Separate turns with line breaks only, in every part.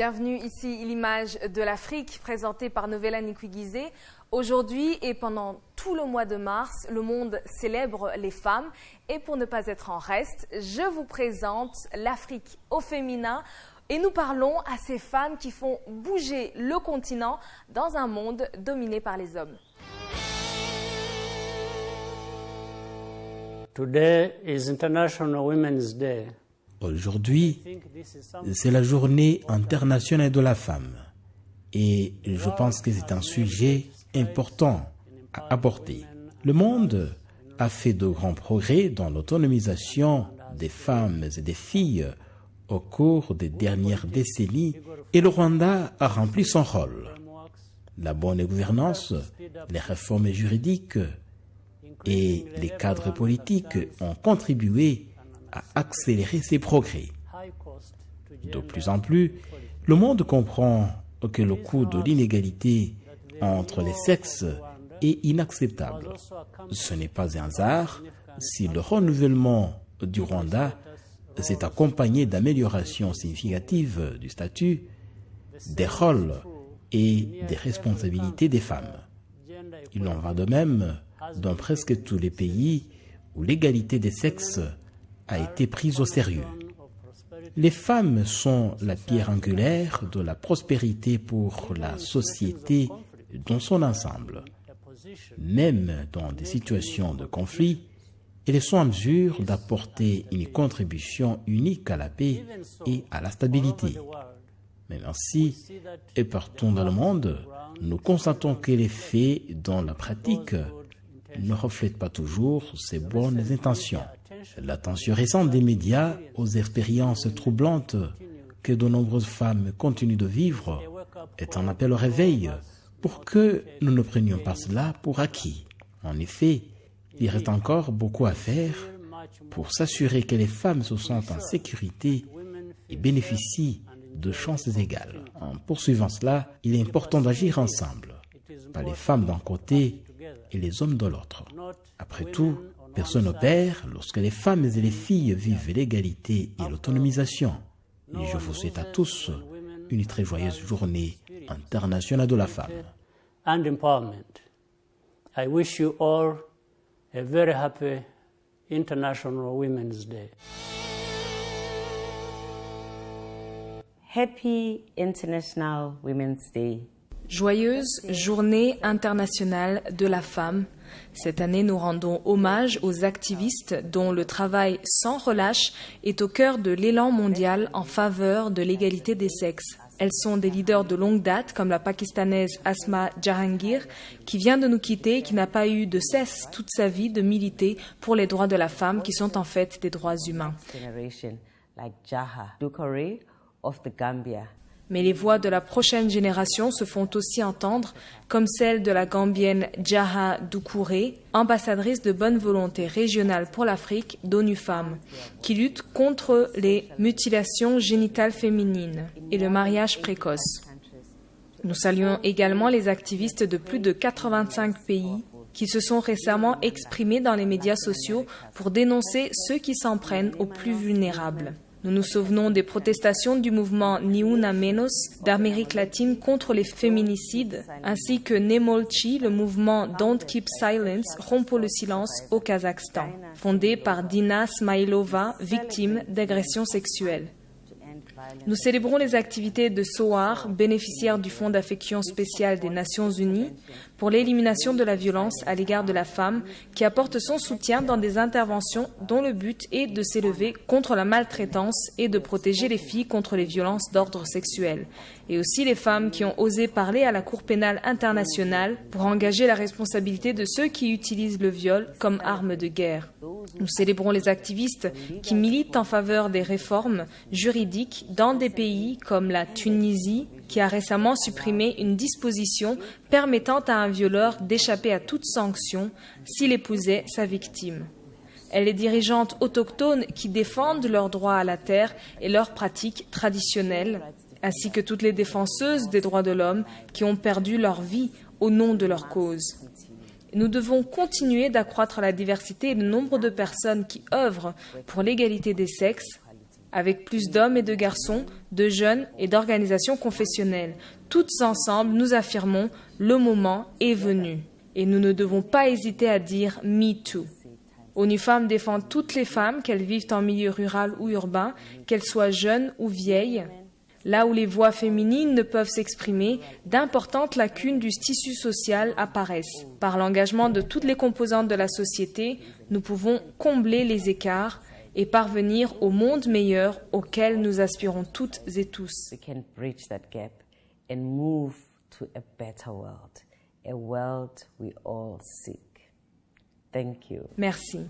Bienvenue ici, l'image de l'Afrique présentée par Novella Nikuigizé. Aujourd'hui et pendant tout le mois de mars, le monde célèbre les femmes. Et pour ne pas être en reste, je vous présente l'Afrique au féminin. Et nous parlons à ces femmes qui font bouger le continent dans un monde dominé par les hommes.
Today is International Women's Day.
Aujourd'hui, c'est la journée internationale de la femme et je pense que c'est un sujet important à aborder. Le monde a fait de grands progrès dans l'autonomisation des femmes et des filles au cours des dernières décennies et le Rwanda a rempli son rôle. La bonne gouvernance, les réformes juridiques et les cadres politiques ont contribué à accélérer ces progrès. De plus en plus, le monde comprend que le coût de l'inégalité entre les sexes est inacceptable. Ce n'est pas un hasard si le renouvellement du Rwanda s'est accompagné d'améliorations significatives du statut, des rôles et des responsabilités des femmes. Il en va de même dans presque tous les pays où l'égalité des sexes a été prise au sérieux. Les femmes sont la pierre angulaire de la prospérité pour la société dans son ensemble. Même dans des situations de conflit, elles sont en mesure d'apporter une contribution unique à la paix et à la stabilité. Même ainsi, et partout dans le monde, nous constatons que les faits dans la pratique ne reflètent pas toujours ces bonnes intentions. L'attention récente des médias aux expériences troublantes que de nombreuses femmes continuent de vivre est un appel au réveil pour que nous ne prenions pas cela pour acquis. En effet, il reste encore beaucoup à faire pour s'assurer que les femmes se sentent en sécurité et bénéficient de chances égales. En poursuivant cela, il est important d'agir ensemble, pas les femmes d'un côté et les hommes de l'autre. Après tout, personne n'opère lorsque les femmes et les filles vivent l'égalité et l'autonomisation. Et je vous souhaite à tous une très joyeuse journée internationale de la femme.
And empowerment. I wish you all a very happy International Women's Day.
Happy International Women's Day.
Joyeuse journée internationale de la femme. Cette année, nous rendons hommage aux activistes dont le travail sans relâche est au cœur de l'élan mondial en faveur de l'égalité des sexes. Elles sont des leaders de longue date, comme la Pakistanaise Asma Jahangir, qui vient de nous quitter et qui n'a pas eu de cesse toute sa vie de militer pour les droits de la femme, qui sont en fait des droits humains. Mais les voix de la prochaine génération se font aussi entendre, comme celle de la Gambienne Djaha Doucouré, ambassadrice de bonne volonté régionale pour l'Afrique d'ONU Femmes, qui lutte contre les mutilations génitales féminines et le mariage précoce. Nous saluons également les activistes de plus de 85 pays qui se sont récemment exprimés dans les médias sociaux pour dénoncer ceux qui s'en prennent aux plus vulnérables. Nous nous souvenons des protestations du mouvement Ni Una Menos d'Amérique latine contre les féminicides, ainsi que Nemolchi, le mouvement Don't Keep Silence, Rompons le silence au Kazakhstan, fondé par Dina Smailova, victime d'agressions sexuelles. Nous célébrons les activités de SOAR, bénéficiaire du Fonds d'affection spécial des Nations Unies, pour l'élimination de la violence à l'égard de la femme, qui apporte son soutien dans des interventions dont le but est de s'élever contre la maltraitance et de protéger les filles contre les violences d'ordre sexuel, et aussi les femmes qui ont osé parler à la Cour pénale internationale pour engager la responsabilité de ceux qui utilisent le viol comme arme de guerre. Nous célébrons les activistes qui militent en faveur des réformes juridiques dans des pays comme la Tunisie, qui a récemment supprimé une disposition permettant à un violeur d'échapper à toute sanction s'il épousait sa victime. Et les dirigeantes autochtones qui défendent leurs droits à la terre et leurs pratiques traditionnelles, ainsi que toutes les défenseuses des droits de l'homme qui ont perdu leur vie au nom de leur cause. Nous devons continuer d'accroître la diversité et le nombre de personnes qui œuvrent pour l'égalité des sexes avec plus d'hommes et de garçons, de jeunes et d'organisations confessionnelles. Toutes ensemble, nous affirmons « le moment est venu ». Et nous ne devons pas hésiter à dire « Me Too ». ONU Femmes défend toutes les femmes, qu'elles vivent en milieu rural ou urbain, qu'elles soient jeunes ou vieilles. Là où les voix féminines ne peuvent s'exprimer, d'importantes lacunes du tissu social apparaissent. Par l'engagement de toutes les composantes de la société, nous pouvons combler les écarts et parvenir au monde meilleur auquel nous aspirons toutes et tous.
We can bridge that gap and move to a better world, a world we all seek. Thank you.
Merci.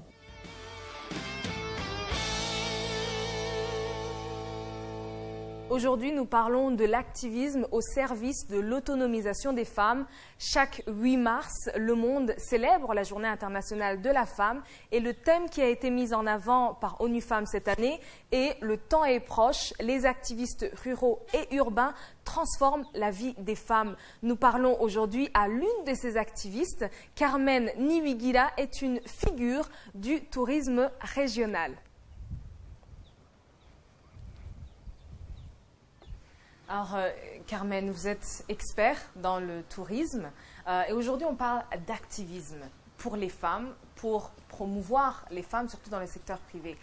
Aujourd'hui, nous parlons de l'activisme au service de l'autonomisation des femmes. Chaque 8 mars, le monde célèbre la Journée internationale de la femme et le thème qui a été mis en avant par ONU Femmes cette année est « Le temps est proche, les activistes ruraux et urbains transforment la vie des femmes ». Nous parlons aujourd'hui à l'une de ces activistes. Carmen Niwigila est une figure du tourisme régional. Alors, Carmen, vous êtes expert dans le tourisme et aujourd'hui on parle d'activisme pour les femmes, pour promouvoir les femmes, surtout dans le secteur privé.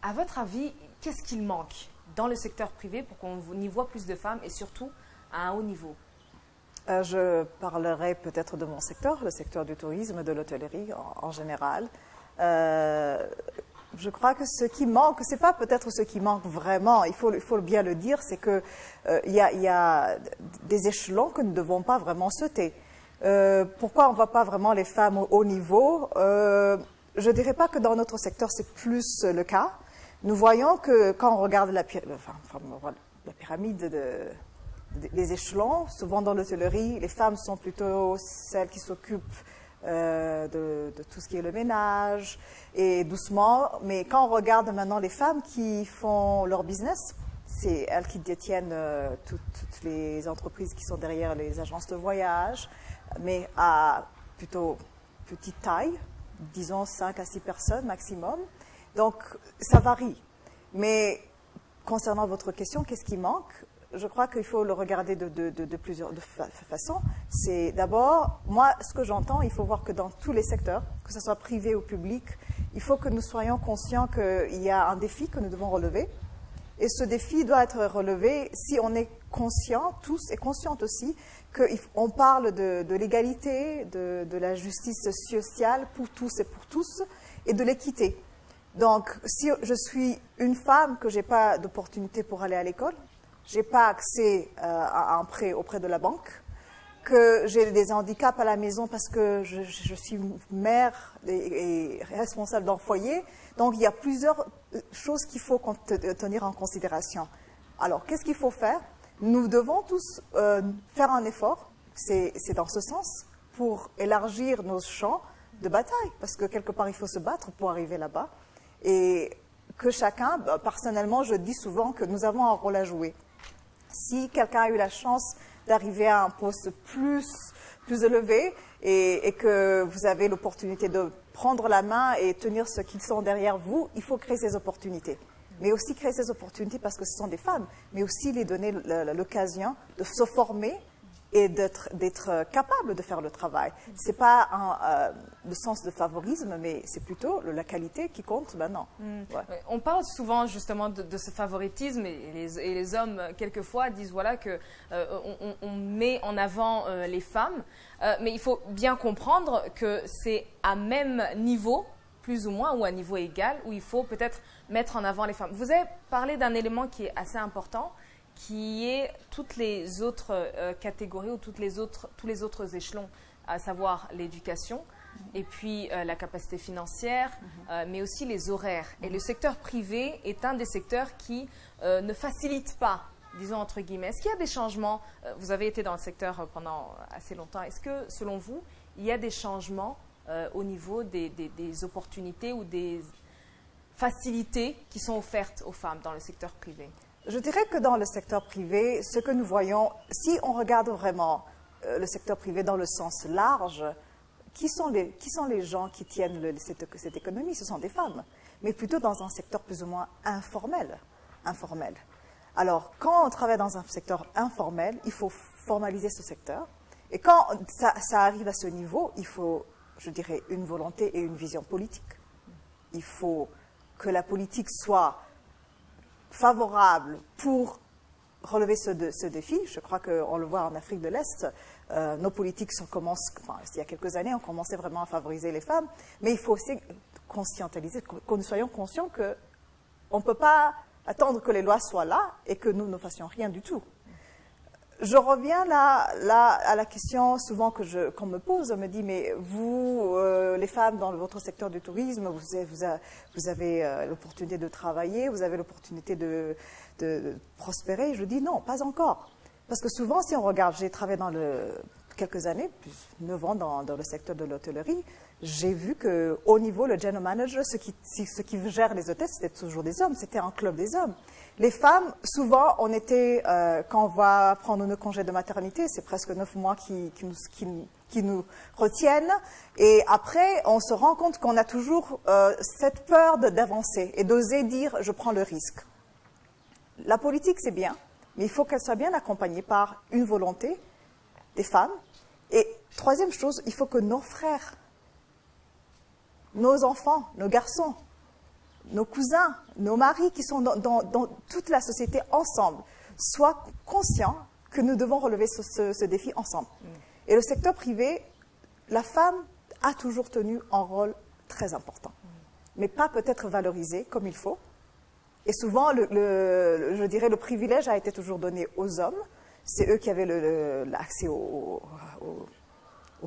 À votre avis, qu'est-ce qu'il manque dans le secteur privé pour qu'on y voit plus de femmes et surtout à un haut niveau?
Je parlerai peut-être de mon secteur, le secteur du tourisme, de l'hôtellerie en général. Je crois que ce qui manque, c'est pas peut-être ce qui manque vraiment, il faut bien le dire, c'est que il y a des échelons que nous ne devons pas vraiment sauter. Pourquoi on ne voit pas vraiment les femmes au haut niveau? Je ne dirais pas que dans notre secteur c'est plus le cas. Nous voyons que quand on regarde la pyramide des échelons, souvent dans l'hôtellerie, les femmes sont plutôt celles qui s'occupent de tout ce qui est le ménage, et doucement, mais quand on regarde maintenant les femmes qui font leur business, c'est elles qui détiennent toutes les entreprises qui sont derrière les agences de voyage, mais à plutôt petite taille, disons 5 à 6 personnes maximum. Donc ça varie. Mais concernant votre question, qu'est-ce qui manque? Je crois qu'il faut le regarder de plusieurs façons. C'est d'abord, moi, ce que j'entends, il faut voir que dans tous les secteurs, que ce soit privé ou public, il faut que nous soyons conscients qu'il y a un défi que nous devons relever. Et ce défi doit être relevé si on est conscient, tous, et consciente aussi, qu'on parle de l'égalité, de la justice sociale pour tous et pour tous, et de l'équité. Donc, si je suis une femme, que je n'ai pas d'opportunité pour aller à l'école, je n'ai pas accès à un prêt auprès de la banque, que j'ai des handicaps à la maison parce que je suis mère et responsable d'un foyer. Donc, il y a plusieurs choses qu'il faut tenir en considération. Alors, qu'est-ce qu'il faut faire? Nous devons tous faire un effort, c'est dans ce sens, pour élargir nos champs de bataille, parce que quelque part, il faut se battre pour arriver là-bas. Et que chacun, personnellement, je dis souvent que nous avons un rôle à jouer. Si quelqu'un a eu la chance d'arriver à un poste plus élevé et que vous avez l'opportunité de prendre la main et tenir ceux qui sont derrière vous, il faut créer ces opportunités. Mais aussi créer ces opportunités parce que ce sont des femmes, mais aussi les donner l'occasion de se former et d'être capable de faire le travail. Ce n'est pas le sens de favorisme, mais c'est plutôt la qualité qui compte maintenant.
Ouais. On parle souvent justement de ce favoritisme et les hommes, quelquefois, disent voilà, qu'on met en avant les femmes, mais il faut bien comprendre que c'est à même niveau, plus ou moins, ou à niveau égal, où il faut peut-être mettre en avant les femmes. Vous avez parlé d'un élément qui est assez important, qui est toutes les autres catégories ou tous les autres échelons, à savoir l'éducation et puis la capacité financière, mais aussi les horaires. Et le secteur privé est un des secteurs qui ne facilite pas, disons entre guillemets. Est-ce qu'il y a des changements? Vous avez été dans le secteur pendant assez longtemps. Est-ce que, selon vous, il y a des changements au niveau des opportunités ou des facilités qui sont offertes aux femmes dans le secteur privé?
Je dirais que dans le secteur privé, ce que nous voyons, si on regarde vraiment le secteur privé dans le sens large, qui sont les gens qui tiennent cette économie? Ce sont des femmes, mais plutôt dans un secteur plus ou moins informel. informel. Alors, quand on travaille dans un secteur informel, il faut formaliser ce secteur. Et quand ça arrive à ce niveau, il faut, je dirais, une volonté et une vision politique. Il faut que la politique soit favorable pour relever ce défi. Je crois qu'on le voit en Afrique de l'Est. Nos politiques il y a quelques années, ont commencé vraiment à favoriser les femmes. Mais il faut aussi conscientiser, que nous soyons conscients qu'on ne peut pas attendre que les lois soient là et que nous ne fassions rien du tout. Je reviens là à la question souvent qu'on me pose. On me dit, mais vous, les femmes dans votre secteur du tourisme, vous avez l'opportunité de travailler, vous avez l'opportunité de prospérer. Je dis non, pas encore. Parce que souvent, si on regarde, j'ai travaillé quelques années, plus 9 ans dans le secteur de l'hôtellerie, j'ai vu qu'au niveau, le general manager, ceux qui gèrent les hôtels, c'était toujours des hommes, c'était un club des hommes. Les femmes, souvent, quand on va prendre nos congés de maternité, c'est presque 9 mois qui nous retiennent. Et après, on se rend compte qu'on a toujours cette peur d'avancer et d'oser dire « je prends le risque ». La politique, c'est bien, mais il faut qu'elle soit bien accompagnée par une volonté des femmes. Et troisième chose, il faut que nos frères, nos enfants, nos garçons, nos cousins, nos maris qui sont dans toute la société ensemble, soient conscients que nous devons relever ce défi ensemble. Et le secteur privé, la femme a toujours tenu un rôle très important, mais pas peut-être valorisé comme il faut. Et souvent, je dirais, le privilège a été toujours donné aux hommes. C'est eux qui avaient l'accès au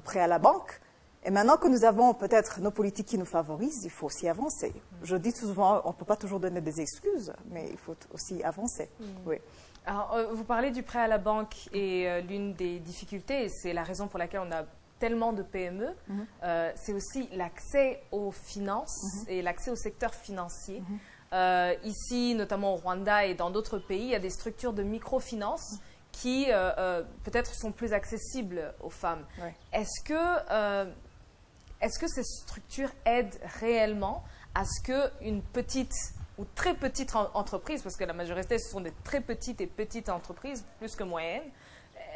prêt à la banque. Et maintenant que nous avons peut-être nos politiques qui nous favorisent, il faut aussi avancer. Je dis souvent, on ne peut pas toujours donner des excuses, mais il faut aussi avancer. Oui.
Alors, vous parlez du prêt à la banque et l'une des difficultés, et c'est la raison pour laquelle on a tellement de PME, c'est aussi l'accès aux finances et l'accès au secteur financier. Ici, notamment au Rwanda et dans d'autres pays, il y a des structures de microfinance qui peut-être sont plus accessibles aux femmes. Oui. Est-ce que ces structures aident réellement à ce qu'une petite ou très petite entreprise, parce que la majorité ce sont des très petites et petites entreprises, plus que moyennes,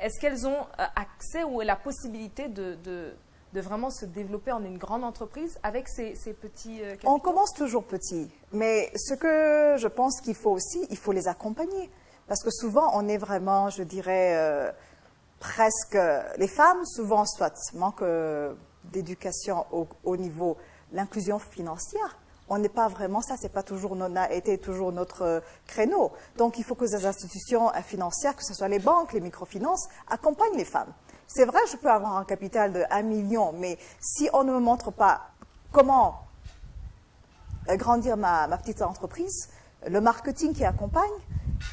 est-ce qu'elles ont accès ou la possibilité de vraiment se développer en une grande entreprise avec ces petits capitaux?
On commence toujours petit, mais ce que je pense qu'il faut aussi, il faut les accompagner. Parce que souvent, on est vraiment, je dirais, presque... Les femmes, souvent, soit manquent d'éducation au niveau de l'inclusion financière. On n'est pas vraiment ça, c'est pas toujours été toujours notre créneau. Donc, il faut que les institutions financières, que ce soit les banques, les microfinances, accompagnent les femmes. C'est vrai, je peux avoir un capital de 1 million, mais si on ne me montre pas comment grandir ma petite entreprise, le marketing qui accompagne,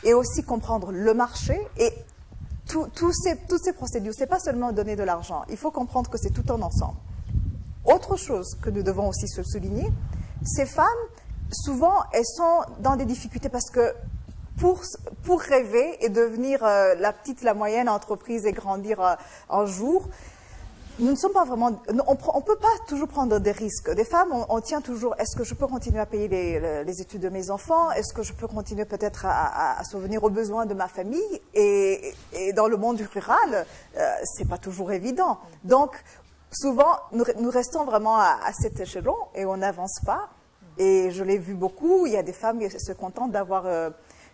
et aussi comprendre le marché et toutes ces procédures. Ce n'est pas seulement donner de l'argent, il faut comprendre que c'est tout un ensemble. Autre chose que nous devons aussi souligner, ces femmes, souvent, elles sont dans des difficultés parce que pour rêver et devenir la petite, la moyenne entreprise et grandir un jour, nous ne sommes pas vraiment... On ne peut pas toujours prendre des risques. Des femmes, on tient toujours... Est-ce que je peux continuer à payer les études de mes enfants? Est-ce que je peux continuer peut-être à subvenir aux besoins de ma famille? Et dans le monde rural, c'est pas toujours évident. Donc, souvent, nous restons vraiment à cet échelon et on n'avance pas. Et je l'ai vu beaucoup. Il y a des femmes qui se contentent d'avoir...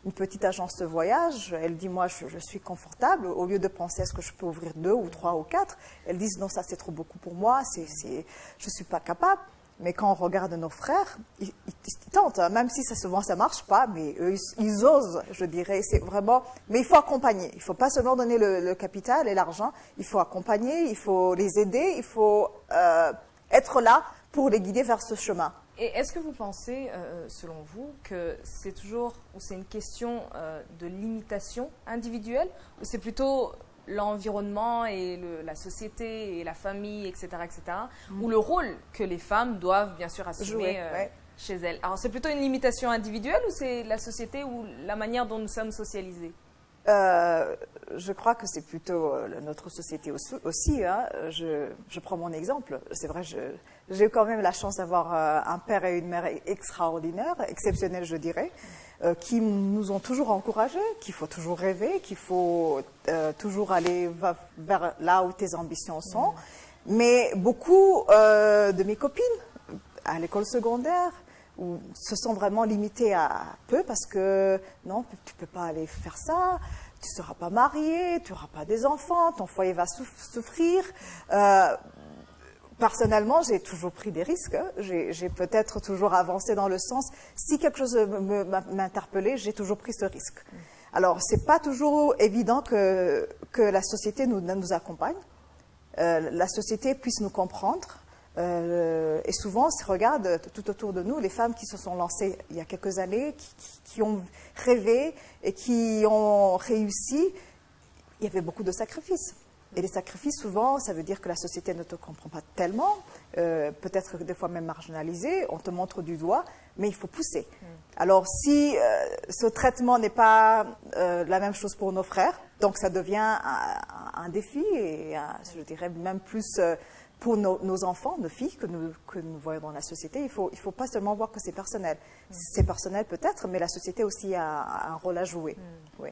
une petite agence de voyage, elle dit, moi, je suis confortable. Au lieu de penser, est-ce que je peux ouvrir 2 ou 3 ou 4, elles disent, non, ça, c'est trop beaucoup pour moi, je ne suis pas capable. Mais quand on regarde nos frères, ils tentent, hein, même si souvent ça ne marche pas, mais eux, ils osent, je dirais. C'est vraiment... Mais il faut accompagner. Il ne faut pas seulement donner le capital et l'argent. Il faut accompagner, il faut les aider, il faut être là pour les guider vers ce chemin.
Et est-ce que vous pensez, selon vous, que c'est toujours, ou c'est une question de limitation individuelle, ou c'est plutôt l'environnement et la société et la famille, etc., ou le rôle que les femmes doivent bien sûr assumer chez elles? Alors c'est plutôt une limitation individuelle ou c'est la société ou la manière dont nous sommes socialisés?
Je crois que c'est plutôt notre société aussi. Hein. Je prends mon exemple. C'est vrai, j'ai eu quand même la chance d'avoir un père et une mère extraordinaires, exceptionnels, je dirais, qui nous ont toujours encouragés, qu'il faut toujours rêver, qu'il faut toujours aller vers là où tes ambitions sont. Mais beaucoup de mes copines, à l'école secondaire, se sont vraiment limitées à peu parce que non, tu ne peux pas aller faire ça. Tu ne seras pas marié, tu n'auras pas des enfants, ton foyer va souffrir. Personnellement, j'ai toujours pris des risques. Hein. J'ai peut-être toujours avancé dans le sens, si quelque chose m'interpellait, j'ai toujours pris ce risque. Alors, ce n'est pas toujours évident que la société nous accompagne, la société puisse nous comprendre. Et souvent, on se regarde tout autour de nous, les femmes qui se sont lancées il y a quelques années, qui ont rêvé et qui ont réussi, il y avait beaucoup de sacrifices. Et les sacrifices, souvent, ça veut dire que la société ne te comprend pas tellement, peut-être des fois même marginalisée, on te montre du doigt, mais il faut pousser. Alors, si ce traitement n'est pas la même chose pour nos frères, donc ça devient un défi, et je dirais même plus... pour nos enfants, nos filles que nous voyons dans la société, il faut pas seulement voir que c'est personnel. C'est personnel peut-être, mais la société aussi a un rôle à jouer. Oui.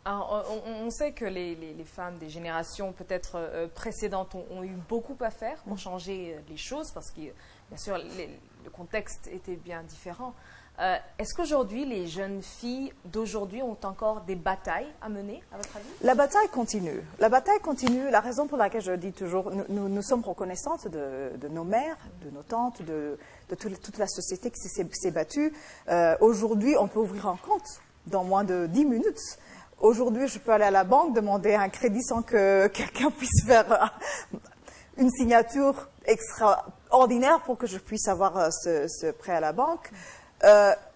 Alors, on sait que les femmes des générations peut-être précédentes ont eu beaucoup à faire pour changer les choses, parce que bien sûr le contexte était bien différent. Est-ce qu'aujourd'hui, les jeunes filles d'aujourd'hui ont encore des batailles à mener, à votre avis?
La bataille continue. La bataille continue. La raison pour laquelle je dis toujours, nous sommes reconnaissantes de nos mères, de nos tantes, de toute la société qui s'est battue. Aujourd'hui, on peut ouvrir un compte dans moins de 10 minutes. Aujourd'hui, je peux aller à la banque, demander un crédit sans que quelqu'un puisse faire une signature extraordinaire pour que je puisse avoir ce prêt à la banque.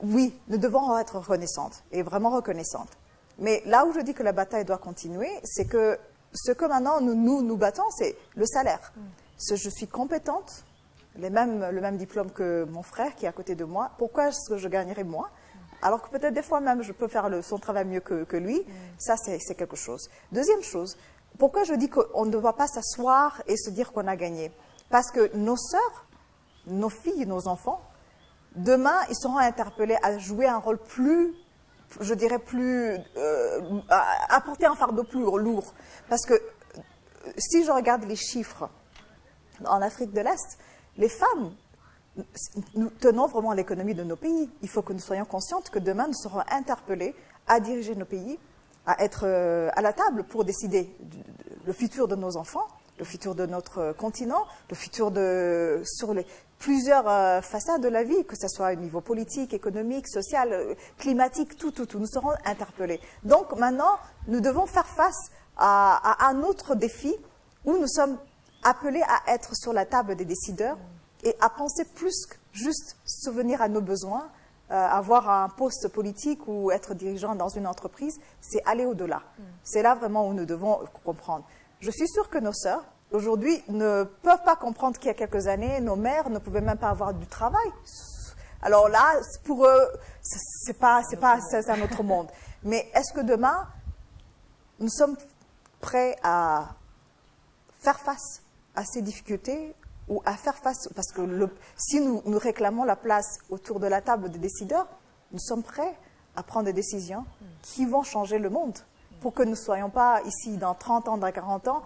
Oui, nous devons être reconnaissantes et vraiment reconnaissantes. Mais là où je dis que la bataille doit continuer, c'est que ce que maintenant nous battons, c'est le salaire. Je suis compétente, le même diplôme que mon frère qui est à côté de moi. Pourquoi est-ce que je gagnerais moins? Alors que peut-être des fois même je peux faire son travail mieux que lui. Ça, c'est quelque chose. Deuxième chose, pourquoi je dis qu'on ne doit pas s'asseoir et se dire qu'on a gagné? Parce que nos sœurs, nos filles, nos enfants, demain, ils seront interpellés à jouer un rôle plus, je dirais à porter un fardeau plus lourd. Parce que si je regarde les chiffres en Afrique de l'Est, les femmes, nous tenons vraiment l'économie de nos pays. Il faut que nous soyons conscientes que demain, nous serons interpellés à diriger nos pays, à être à la table pour décider le futur de nos enfants, le futur de notre continent, le futur sur les plusieurs façades de la vie, que ce soit au niveau politique, économique, social, climatique, tout. Nous serons interpellés. Donc maintenant, nous devons faire face à un autre défi où nous sommes appelés à être sur la table des décideurs et à penser plus que juste souvenir à nos besoins, avoir un poste politique ou être dirigeant dans une entreprise, c'est aller au-delà. C'est là vraiment où nous devons comprendre. Je suis sûre que nos sœurs, aujourd'hui, ne peuvent pas comprendre qu'il y a quelques années, nos mères ne pouvaient même pas avoir du travail. Alors là, pour eux, c'est un autre monde. Mais est-ce que demain, nous sommes prêts à faire face à ces difficultés ou à faire face, parce que si nous réclamons la place autour de la table des décideurs, nous sommes prêts à prendre des décisions qui vont changer le monde pour que nous ne soyons pas ici dans 30 ans, dans 40 ans,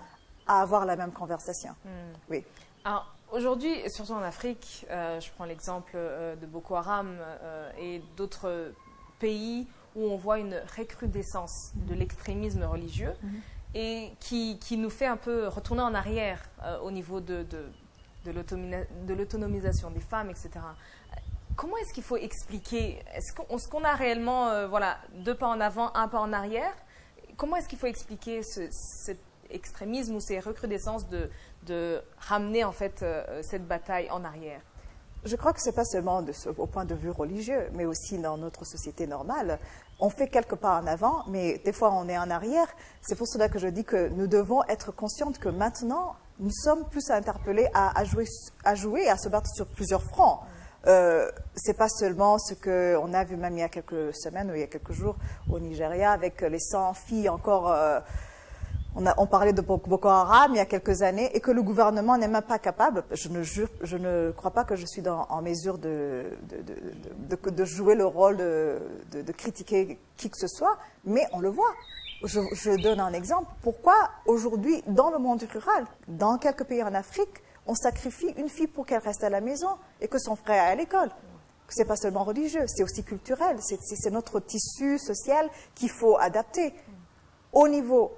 à avoir la même conversation. Oui.
Alors, aujourd'hui, surtout en Afrique, je prends l'exemple de Boko Haram et d'autres pays où on voit une recrudescence de l'extrémisme religieux et qui nous fait un peu retourner en arrière au niveau de l'autonomisation des femmes, etc. Comment est-ce qu'il faut expliquer? Est-ce qu'on a réellement 2 pas en avant, 1 pas en arrière? Comment est-ce qu'il faut expliquer cet extrémisme ou ces recrudescences de ramener en fait cette bataille en arrière?
Je crois que ce n'est pas seulement au point de vue religieux, mais aussi dans notre société normale. On fait quelques pas en avant, mais des fois on est en arrière. C'est pour cela que je dis que nous devons être conscientes que maintenant, nous sommes plus interpellés à jouer et à se battre sur plusieurs fronts. C'est pas seulement ce qu'on a vu même il y a quelques semaines ou il y a quelques jours au Nigeria avec les 100 filles encore. On parlait de Boko Haram il y a quelques années et que le gouvernement n'est même pas capable. Je ne crois pas que je suis en mesure de jouer le rôle de critiquer qui que ce soit, mais on le voit. Je donne un exemple. Pourquoi aujourd'hui, dans le monde rural, dans quelques pays en Afrique, on sacrifie une fille pour qu'elle reste à la maison et que son frère aille à l'école? C'est pas seulement religieux, c'est aussi culturel. C'est notre tissu social qu'il faut adapter. Au niveau,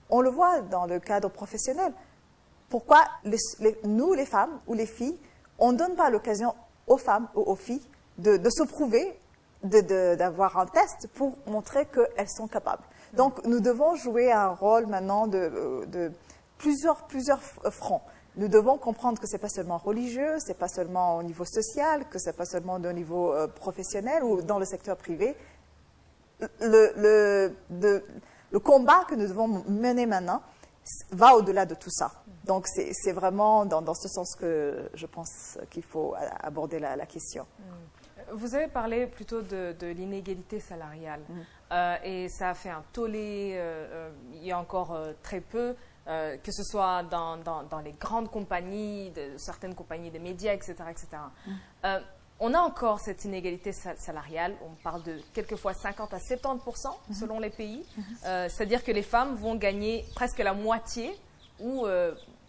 on le voit dans le cadre professionnel. Pourquoi nous, les femmes ou les filles, on ne donne pas l'occasion aux femmes ou aux filles de se prouver, d'avoir un test pour montrer qu'elles sont capables. Donc, nous devons jouer un rôle maintenant de plusieurs fronts. Nous devons comprendre que ce n'est pas seulement religieux, ce n'est pas seulement au niveau social, que ce n'est pas seulement au niveau professionnel ou dans le secteur privé. Le combat que nous devons mener maintenant va au-delà de tout ça. Donc, c'est vraiment dans ce sens que je pense qu'il faut aborder la question.
Vous avez parlé plutôt de l'inégalité salariale et ça a fait un tollé il y a encore très peu, que ce soit dans les grandes compagnies, certaines compagnies des médias, etc. etc. On a encore cette inégalité salariale, on parle de quelquefois 50 à 70% selon les pays, c'est-à-dire que les femmes vont gagner presque la moitié ou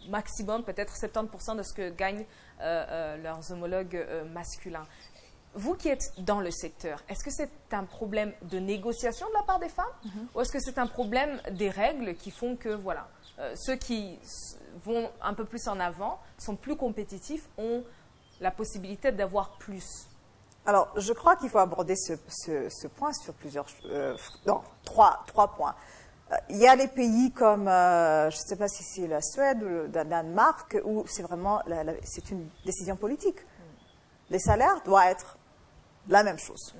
maximum peut-être 70% de ce que gagnent leurs homologues masculins. Vous qui êtes dans le secteur, est-ce que c'est un problème de négociation de la part des femmes ou est-ce que c'est un problème des règles qui font que voilà, ceux qui vont un peu plus en avant, sont plus compétitifs, ont la possibilité d'avoir plus?
Alors, je crois qu'il faut aborder ce point sur trois points. Il y a les pays comme, je ne sais pas si c'est la Suède ou le Danemark, où c'est vraiment c'est une décision politique. Les salaires doivent être la même chose.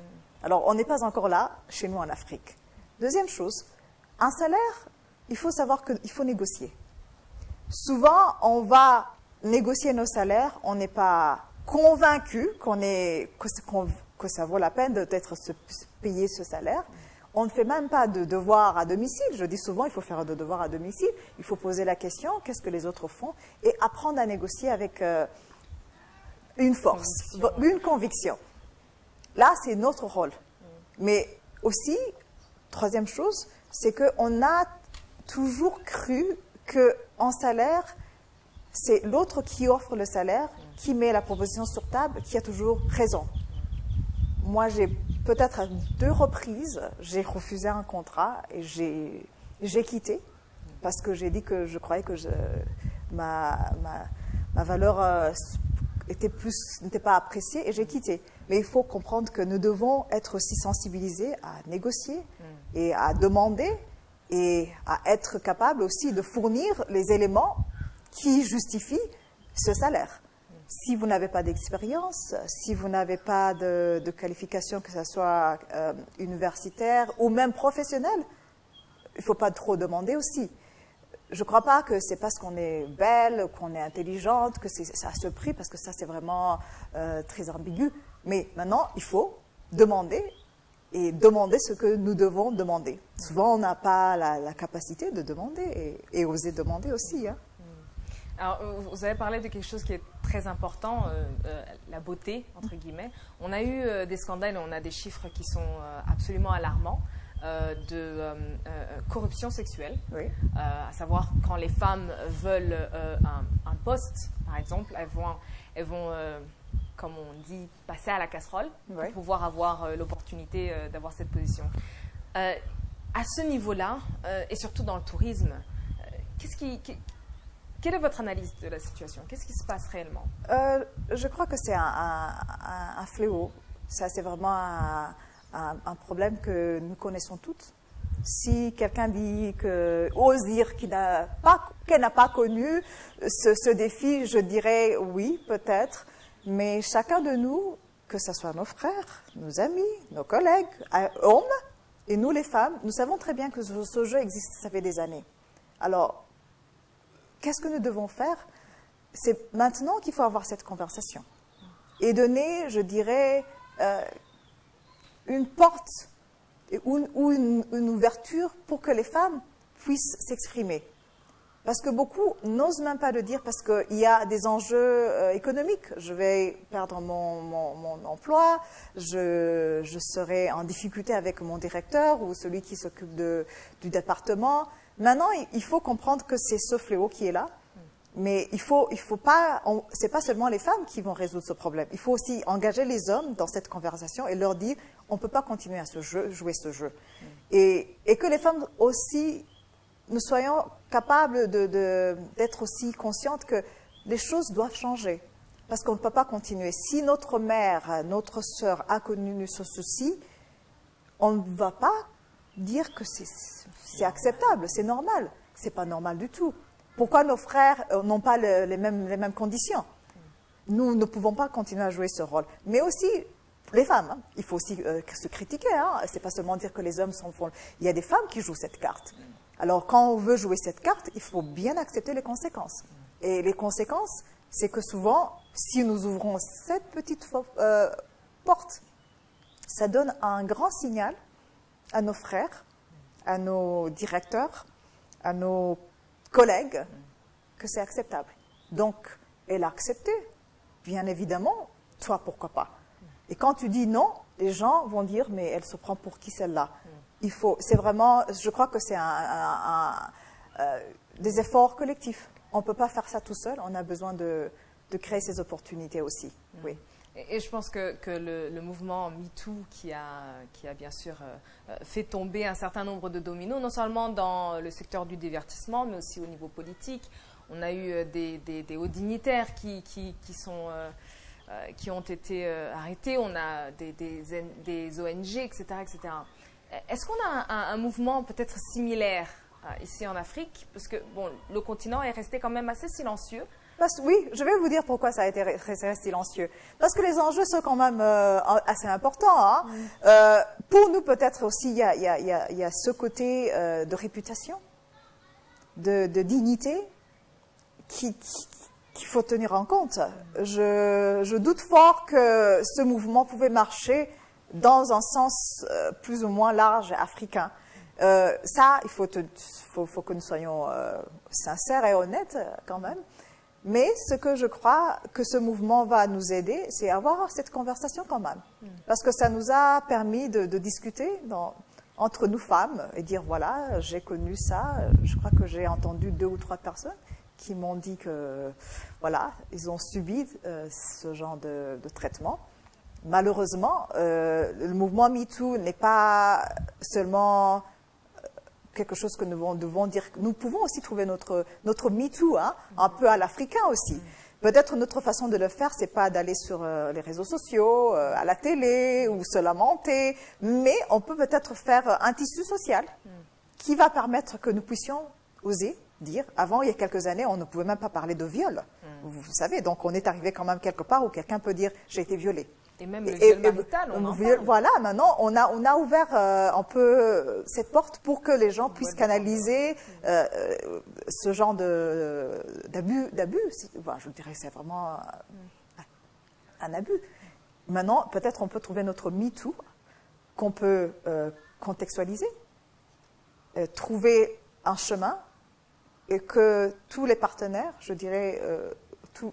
Alors, on n'est pas encore là chez nous en Afrique. Deuxième chose, un salaire, il faut savoir qu'il faut négocier. Souvent, on va négocier nos salaires, on n'est pas convaincu que ça vaut la peine d'être payé ce salaire. On ne fait même pas de devoir à domicile. Je dis souvent, il faut faire de devoir à domicile. Il faut poser la question, qu'est-ce que les autres font, et apprendre à négocier avec une force, une conviction. Là, c'est notre rôle. Mais aussi, troisième chose, c'est qu'on a toujours cru qu'en salaire, c'est l'autre qui offre le salaire, qui met la proposition sur table, qui a toujours raison. Moi, peut-être à 2 reprises, j'ai refusé un contrat et j'ai quitté parce que j'ai dit que je croyais que ma valeur n'était pas appréciée et j'ai quitté. Mais il faut comprendre que nous devons être aussi sensibilisés à négocier et à demander et à être capables aussi de fournir les éléments qui justifient ce salaire. Si vous n'avez pas d'expérience, si vous n'avez pas de qualification, que ce soit universitaire ou même professionnelle, il ne faut pas trop demander aussi. Je ne crois pas que c'est parce qu'on est belle, qu'on est intelligente, que c'est à ce prix, parce que ça c'est vraiment très ambigu. Mais maintenant, il faut demander et demander ce que nous devons demander. Souvent, on n'a pas la capacité de demander et oser demander aussi. Hein.
Alors, vous avez parlé de quelque chose qui est très important, la beauté, entre guillemets. On a eu des scandales et on a des chiffres qui sont absolument alarmants de corruption sexuelle. Oui. À savoir, quand les femmes veulent un poste, par exemple, elles vont comme on dit, passer à la casserole pour pouvoir avoir l'opportunité d'avoir cette position. À ce niveau-là, et surtout dans le tourisme, quelle est votre analyse de la situation? Qu'est-ce qui se passe réellement?
Je crois que c'est un fléau. Ça, c'est vraiment un problème que nous connaissons toutes. Si quelqu'un ose dire qu'elle n'a pas connu ce défi, je dirais oui, peut-être. Mais chacun de nous, que ce soit nos frères, nos amis, nos collègues, hommes, et nous les femmes, nous savons très bien que ce jeu existe, ça fait des années. Alors, qu'est-ce que nous devons faire? C'est maintenant qu'il faut avoir cette conversation. et donner, je dirais, une porte ou une ouverture pour que les femmes puissent s'exprimer. Parce que beaucoup n'osent même pas le dire parce qu'il y a des enjeux économiques. Je vais perdre mon emploi, je serai en difficulté avec mon directeur ou celui qui s'occupe du département. Maintenant, il faut comprendre que c'est ce fléau qui est là. Mais il faut pas, c'est pas seulement les femmes qui vont résoudre ce problème. Il faut aussi engager les hommes dans cette conversation et leur dire, on ne peut pas continuer à jouer ce jeu. Et que les femmes aussi, nous soyons capables d'être aussi conscientes que les choses doivent changer. Parce qu'on ne peut pas continuer. Si notre mère, notre sœur a connu ce souci, on ne va pas dire que c'est acceptable, c'est normal. C'est pas normal du tout. Pourquoi nos frères n'ont pas les mêmes conditions? Nous ne pouvons pas continuer à jouer ce rôle. Mais aussi, les femmes, hein. Il faut aussi se critiquer. Hein. Ce n'est pas seulement dire que les hommes sont... Il y a des femmes qui jouent cette carte. Alors, quand on veut jouer cette carte, il faut bien accepter les conséquences. Et les conséquences, c'est que souvent, si nous ouvrons cette petite porte, ça donne un grand signal à nos frères, à nos directeurs, à nos collègues, que c'est acceptable. Donc, elle a accepté. Bien évidemment, toi, pourquoi pas? Et quand tu dis non, les gens vont dire, mais elle se prend pour qui celle-là? C'est vraiment, je crois que c'est des efforts collectifs. On ne peut pas faire ça tout seul, on a besoin de créer ces opportunités aussi. Oui.
Et je pense que le mouvement MeToo qui a bien sûr fait tomber un certain nombre de dominos, non seulement dans le secteur du divertissement, mais aussi au niveau politique. On a eu des hauts dignitaires qui ont été arrêtés, on a des ONG, etc. etc. Est-ce qu'on a un mouvement peut-être similaire ici en Afrique? Parce que bon, le continent est resté quand même assez silencieux.
Oui, je vais vous dire pourquoi ça a été très silencieux. Parce que les enjeux sont quand même assez importants. Hein. Pour nous, peut-être aussi, il y a ce côté de réputation, de dignité qu'il faut tenir en compte. Je doute fort que ce mouvement pouvait marcher dans un sens plus ou moins large africain. Ça, il faut que nous soyons sincères et honnêtes quand même. Mais ce que je crois que ce mouvement va nous aider, c'est avoir cette conversation quand même. Parce que ça nous a permis de discuter entre nous femmes et dire, voilà, j'ai connu ça. Je crois que j'ai entendu 2 ou 3 personnes qui m'ont dit que, voilà, ils ont subi ce genre de traitement. Malheureusement, le mouvement MeToo n'est pas seulement quelque chose que nous devons dire. Nous pouvons aussi trouver notre MeToo, hein, un peu à l'africain aussi. Peut-être notre façon de le faire, c'est pas d'aller sur les réseaux sociaux, à la télé, ou se lamenter, mais on peut peut-être faire un tissu social qui va permettre que nous puissions oser dire. Avant, il y a quelques années, on ne pouvait même pas parler de viol. Vous savez, donc on est arrivé quand même quelque part où quelqu'un peut dire « j'ai été violée ».
Et même le viol marital, on en parle.
Voilà, maintenant, on a ouvert un peu cette porte pour que les gens puissent canaliser ce genre d'abus. Voilà, je dirais que c'est vraiment un abus. Maintenant, peut-être on peut trouver notre MeToo qu'on peut contextualiser, trouver un chemin et que tous les partenaires, je dirais,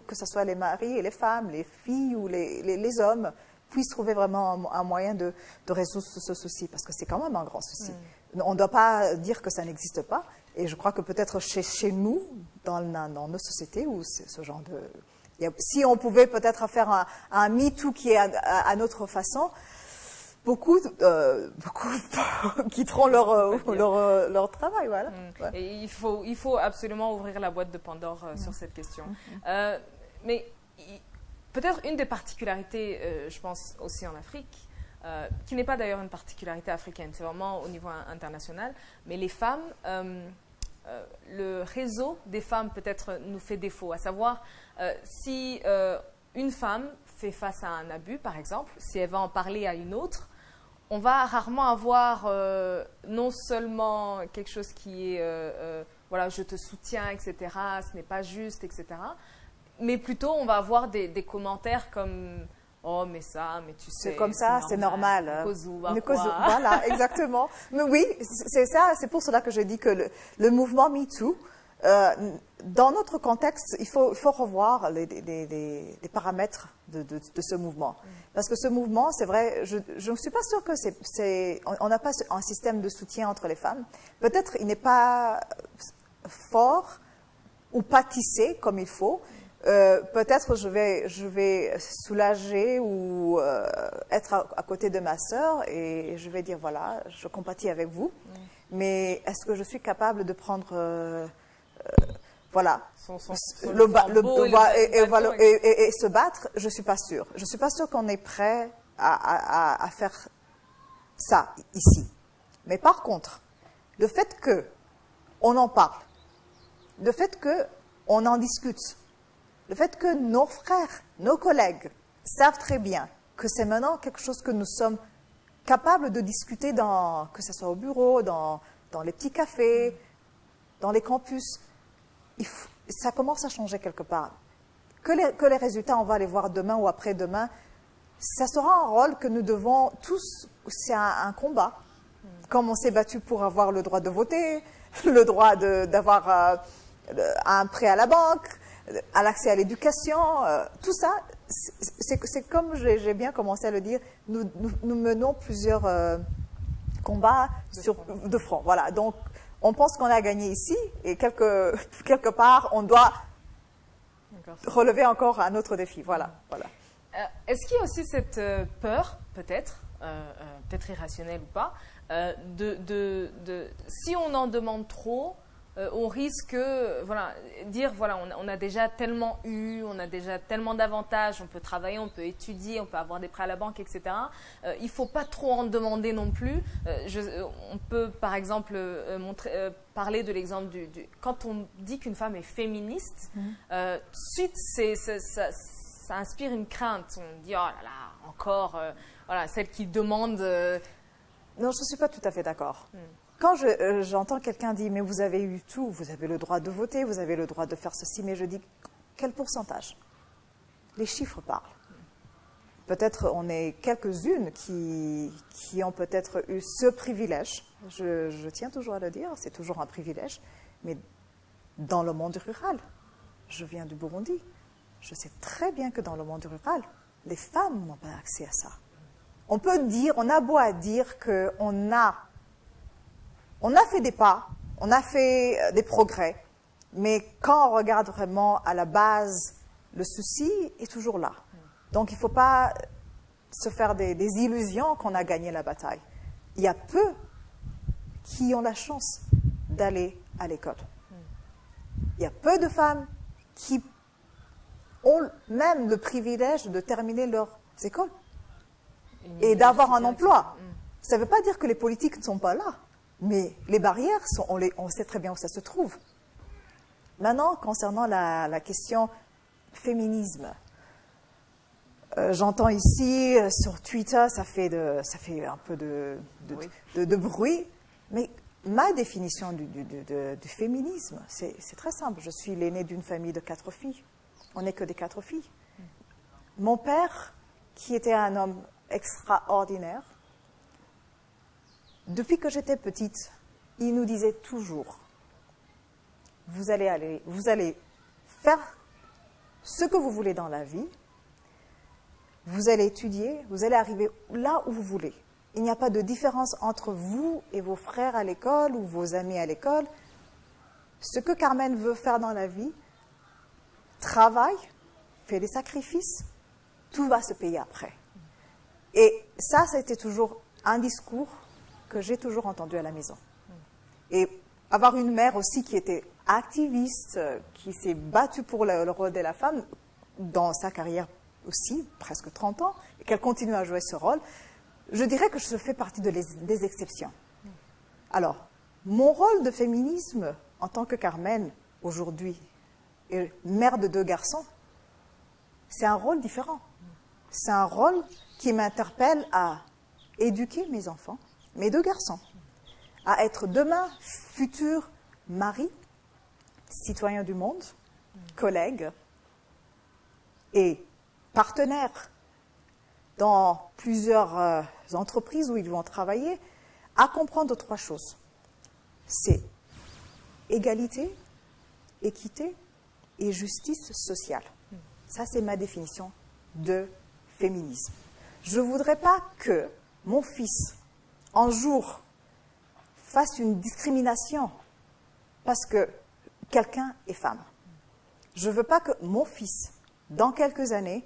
que ce soit les maris et les femmes, les filles ou les hommes, puissent trouver vraiment un moyen de résoudre ce souci, parce que c'est quand même un grand souci. On ne doit pas dire que ça n'existe pas, et je crois que peut-être chez nous, dans nos sociétés, où c'est ce genre de... Si on pouvait peut-être faire un MeToo qui est à notre façon, beaucoup quitteront leur travail, voilà. Ouais.
Et il faut absolument ouvrir la boîte de Pandore sur cette question. Mais peut-être une des particularités, je pense aussi en Afrique, qui n'est pas d'ailleurs une particularité africaine, c'est vraiment au niveau international, mais les femmes, le réseau des femmes peut-être nous fait défaut, à savoir si une femme fait face à un abus, par exemple, si elle va en parler à une autre, on va rarement avoir non seulement quelque chose qui est voilà, je te soutiens, etc., ce n'est pas juste, etc., Mais plutôt, on va avoir des commentaires comme « Oh, mais ça, mais tu sais,
c'est comme ça, c'est normal.
Voilà,
voilà, exactement. Mais oui, c'est ça, c'est pour cela que je dis que le mouvement MeToo, dans notre contexte, il faut revoir les paramètres de ce mouvement. Parce que ce mouvement, c'est vrai, je ne suis pas sûre que on n'a pas un système de soutien entre les femmes. Peut-être il n'est pas fort ou pas tissé comme il faut. Peut-être je vais soulager ou être à côté de ma sœur et je vais dire voilà, je compatis avec vous. Mais est-ce que je suis capable de prendre voilà, le bas et se battre? Je ne suis pas sûre. Je ne suis pas sûre qu'on est prêt à faire ça ici. Mais par contre, le fait qu'on en parle, le fait qu'on en discute, le fait que nos frères, nos collègues savent très bien que c'est maintenant quelque chose que nous sommes capables de discuter, que ce soit au bureau, dans les petits cafés, dans les campus, ça commence à changer quelque part. Que les résultats, on va les voir demain ou après-demain, ça sera un rôle que nous devons tous, c'est un combat. Comme on s'est battu pour avoir le droit de voter, le droit d'avoir un prêt à la banque, à l'accès à l'éducation, tout ça, c'est comme j'ai bien commencé à le dire, nous menons plusieurs combats de front. Voilà, donc on pense qu'on a gagné ici et quelque part, on doit relever encore un autre défi. Voilà.
Est-ce qu'il y a aussi cette peur, peut-être irrationnelle ou pas, si on en demande trop, on risque dire on a déjà tellement on a déjà tellement d'avantages, on peut travailler, on peut étudier, on peut avoir des prêts à la banque, etc. Il ne faut pas trop en demander non plus. On peut par exemple parler de l'exemple quand on dit qu'une femme est féministe, tout de suite ça inspire une crainte. On dit oh là là, encore celle qui demande.
Non, je ne suis pas tout à fait d'accord. Quand j'entends quelqu'un dire « mais vous avez eu tout, vous avez le droit de voter, vous avez le droit de faire ceci », mais je dis « quel pourcentage ?» Les chiffres parlent. Peut-être on est quelques-unes qui ont peut-être eu ce privilège. Je tiens toujours à le dire, c'est toujours un privilège. Mais dans le monde rural, je viens du Burundi, je sais très bien que dans le monde rural, les femmes n'ont pas accès à ça. On peut dire, on a beau à dire qu'on a fait des pas, on a fait des progrès, mais quand on regarde vraiment à la base, le souci est toujours là. Donc il ne faut pas se faire des illusions qu'on a gagné la bataille. Il y a peu qui ont la chance d'aller à l'école. Il y a peu de femmes qui ont même le privilège de terminer leurs écoles et d'avoir un emploi. Ça ne veut pas dire que les politiques ne sont pas là. Mais les barrières, on sait très bien où ça se trouve. Maintenant, concernant la question féminisme, j'entends ici, sur Twitter, ça fait un peu de bruit, mais ma définition du féminisme, c'est très simple. Je suis l'aînée d'une famille de 4 filles. On n'est que des 4 filles. Mon père, qui était un homme extraordinaire, depuis que j'étais petite, il nous disait toujours « vous allez faire ce que vous voulez dans la vie, vous allez étudier, vous allez arriver là où vous voulez. Il n'y a pas de différence entre vous et vos frères à l'école ou vos amis à l'école. Ce que Carmen veut faire dans la vie, travaille, fait des sacrifices, tout va se payer après. » Et ça a été toujours un discours que j'ai toujours entendu à la maison. Et avoir une mère aussi qui était activiste, qui s'est battue pour le rôle de la femme dans sa carrière aussi, presque 30 ans, et qu'elle continue à jouer ce rôle, je dirais que je fais partie des exceptions. Alors, mon rôle de féminisme en tant que Carmen, aujourd'hui, et mère de 2 garçons, c'est un rôle différent. C'est un rôle qui m'interpelle à éduquer mes enfants, mes 2 garçons, à être demain futurs maris, citoyens du monde, collègues, et partenaires dans plusieurs entreprises où ils vont travailler à comprendre 3 choses. C'est égalité, équité et justice sociale. Ça, c'est ma définition de féminisme. Je ne voudrais pas que mon fils, un jour, fasse une discrimination parce que quelqu'un est femme. Je ne veux pas que mon fils, dans quelques années,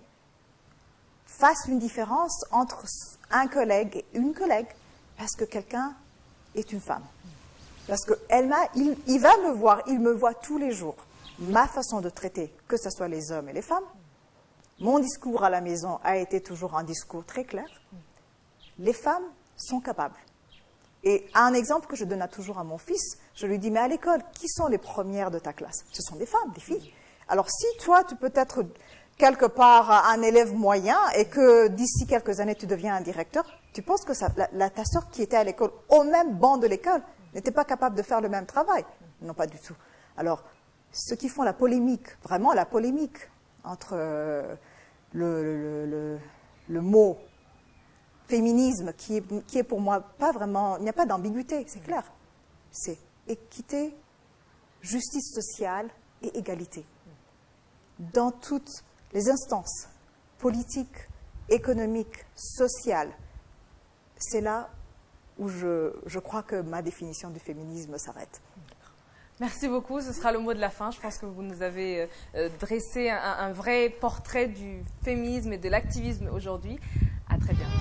fasse une différence entre un collègue et une collègue parce que quelqu'un est une femme. Parce qu'il va me voir, il me voit tous les jours. Ma façon de traiter, que ce soit les hommes et les femmes, mon discours à la maison a été toujours un discours très clair. Les femmes sont capables. Et un exemple que je donne toujours à mon fils, je lui dis, mais à l'école, qui sont les premières de ta classe? Ce sont des femmes, des filles. Alors si toi, tu peux être quelque part un élève moyen et que d'ici quelques années, tu deviens un directeur, tu penses que ta sœur qui était à l'école, au même banc de l'école, n'était pas capable de faire le même travail? Non, pas du tout. Alors, ceux qui font la polémique, vraiment la polémique entre le mot féminisme, qui est pour moi pas vraiment, il n'y a pas d'ambiguïté, c'est clair. C'est équité, justice sociale et égalité. Dans toutes les instances politiques, économiques, sociales, c'est là où je crois que ma définition du féminisme s'arrête.
Merci beaucoup, ce sera le mot de la fin. Je pense que vous nous avez dressé un vrai portrait du féminisme et de l'activisme aujourd'hui. À très bientôt.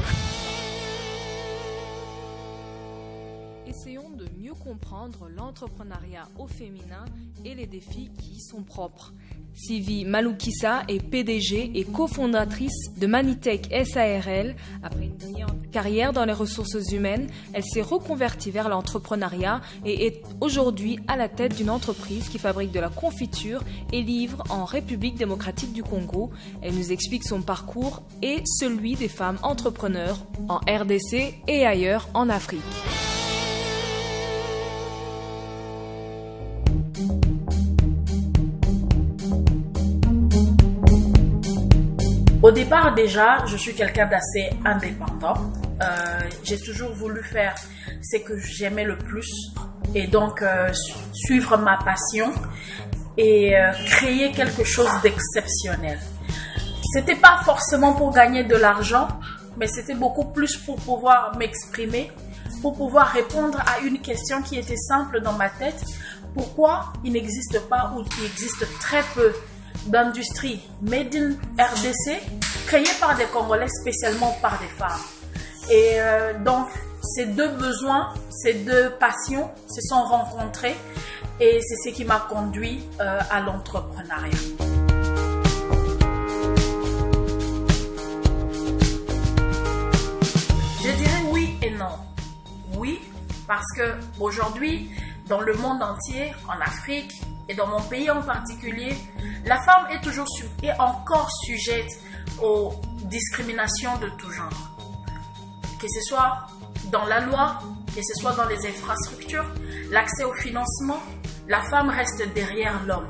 Essayons de mieux comprendre l'entrepreneuriat au féminin et les défis qui y sont propres. Sylvie Maloukissa est PDG et cofondatrice de Manitech SARL. Après une brillante carrière dans les ressources humaines, elle s'est reconvertie vers l'entrepreneuriat et est aujourd'hui à la tête d'une entreprise qui fabrique de la confiture et livre en République démocratique du Congo. Elle nous explique son parcours et celui des femmes entrepreneurs en RDC et ailleurs en Afrique.
Au départ, déjà, je suis quelqu'un d'assez indépendant. J'ai toujours voulu faire ce que j'aimais le plus et donc suivre ma passion et créer quelque chose d'exceptionnel. C'était pas forcément pour gagner de l'argent, mais c'était beaucoup plus pour pouvoir m'exprimer, pour pouvoir répondre à une question qui était simple dans ma tête. Pourquoi il n'existe pas ou il existe très peu d'industrie made in RDC créée par des Congolais, spécialement par des femmes. Et donc, ces deux besoins, ces deux passions se sont rencontrés et c'est ce qui m'a conduit à l'entrepreneuriat. Je dirais oui et non. Oui, parce que aujourd'hui, dans le monde entier, en Afrique, et dans mon pays en particulier, la femme est toujours et encore sujette aux discriminations de tout genre. Que ce soit dans la loi, que ce soit dans les infrastructures, l'accès au financement, la femme reste derrière l'homme.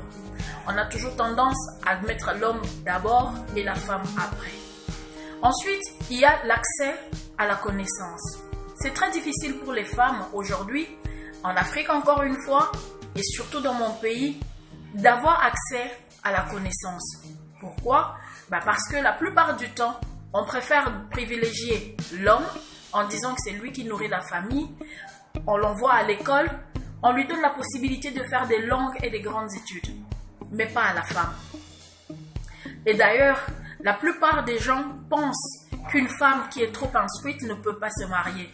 On a toujours tendance à mettre l'homme d'abord et la femme après. Ensuite, il y a l'accès à la connaissance. C'est très difficile pour les femmes aujourd'hui, en Afrique encore une fois, et surtout dans mon pays, d'avoir accès à la connaissance. Pourquoi? Parce que la plupart du temps, on préfère privilégier l'homme en disant que c'est lui qui nourrit la famille. On l'envoie à l'école, on lui donne la possibilité de faire des longues et des grandes études, mais pas à la femme. Et d'ailleurs, la plupart des gens pensent qu'une femme qui est trop instruite ne peut pas se marier.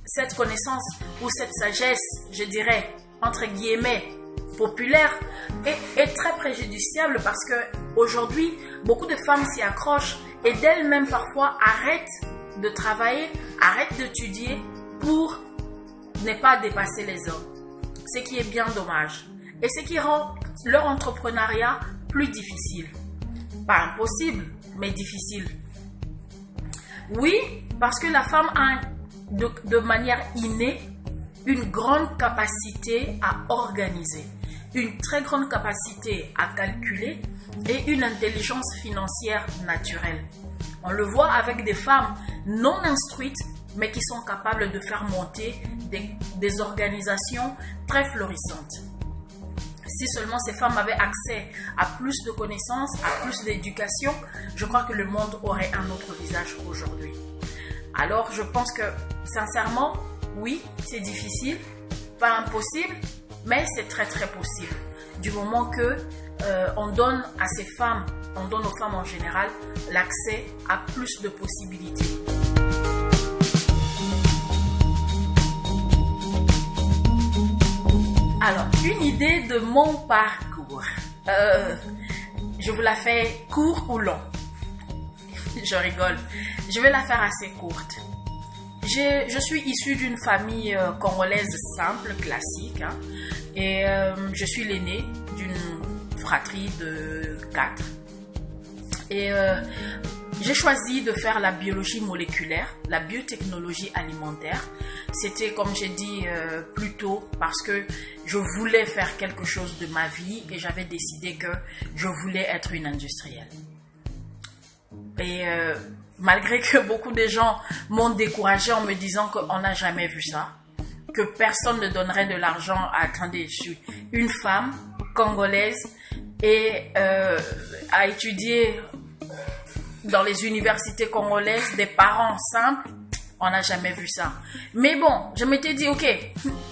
Cette connaissance ou cette sagesse, je dirais, entre guillemets, populaire, est très préjudiciable parce que aujourd'hui, beaucoup de femmes s'y accrochent et d'elles-mêmes parfois arrêtent de travailler, arrêtent d'étudier pour ne pas dépasser les hommes. Ce qui est bien dommage. Et ce qui rend leur entrepreneuriat plus difficile. Pas impossible, mais difficile. Oui, parce que la femme a de manière innée une grande capacité à organiser, une très grande capacité à calculer et une intelligence financière naturelle. On le voit avec des femmes non instruites, mais qui sont capables de faire monter des organisations très florissantes. Si seulement ces femmes avaient accès à plus de connaissances, à plus d'éducation, je crois que le monde aurait un autre visage aujourd'hui. Alors, je pense que, sincèrement, oui, c'est difficile, pas impossible, mais c'est très très possible. Du moment que on donne à ces femmes, on donne aux femmes en général l'accès à plus de possibilités. Alors, une idée de mon parcours. Je vous la fais court ou long? Je rigole. Je vais la faire assez courte. Je suis issue d'une famille congolaise simple, classique. Hein, et je suis l'aînée d'une fratrie de 4. Et j'ai choisi de faire la biologie moléculaire, la biotechnologie alimentaire. C'était, comme j'ai dit plus tôt, parce que je voulais faire quelque chose de ma vie et j'avais décidé que je voulais être une industrielle. Et malgré que beaucoup de gens m'ont découragée en me disant qu'on n'a jamais vu ça, que personne ne donnerait de l'argent à, attendez, je suis une femme congolaise et à étudier dans les universités congolaises, des parents simples, on n'a jamais vu ça. Mais bon, je m'étais dit, ok,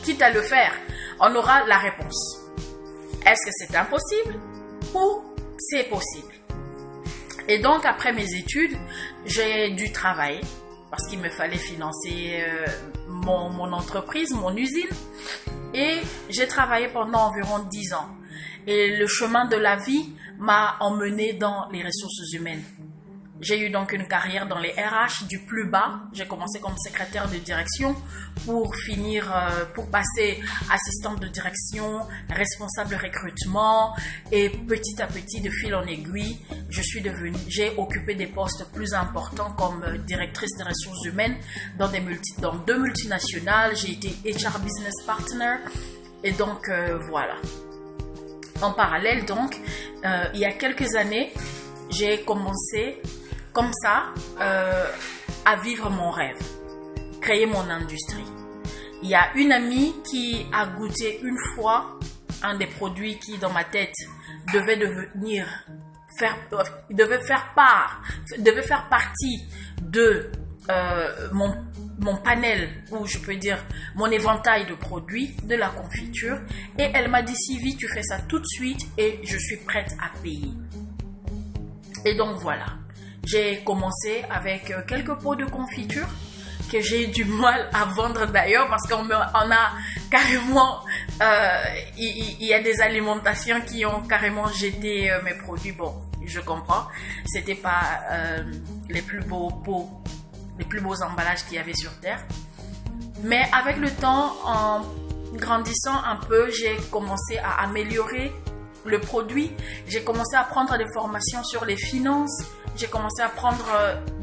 quitte à le faire, on aura la réponse. Est-ce que c'est impossible ou c'est possible? Et donc, après mes études, j'ai dû travailler parce qu'il me fallait financer mon entreprise, mon usine. Et j'ai travaillé pendant environ 10 ans. Et le chemin de la vie m'a emmené dans les ressources humaines. J'ai eu donc une carrière dans les RH du plus bas. J'ai commencé comme secrétaire de direction pour finir, pour passer assistante de direction, responsable recrutement et petit à petit, de fil en aiguille, j'ai occupé des postes plus importants comme directrice des ressources humaines dans deux multinationales. J'ai été HR Business Partner et donc voilà. En parallèle donc, il y a quelques années, j'ai commencé comme ça, à vivre mon rêve, créer mon industrie. Il y a une amie qui a goûté une fois un des produits qui, dans ma tête, devait faire partie de mon panel, ou je peux dire mon éventail de produits, de la confiture. Et elle m'a dit, Sylvie, tu fais ça tout de suite et je suis prête à payer. Et donc voilà. J'ai commencé avec quelques pots de confiture que j'ai du mal à vendre d'ailleurs parce qu'on a carrément, il y a des alimentations qui ont carrément jeté mes produits. Bon, je comprends, c'était pas les plus beaux pots, les plus beaux emballages qu'il y avait sur terre. Mais avec le temps, en grandissant un peu, j'ai commencé à améliorer le produit. J'ai commencé à prendre des formations sur les finances. J'ai commencé à prendre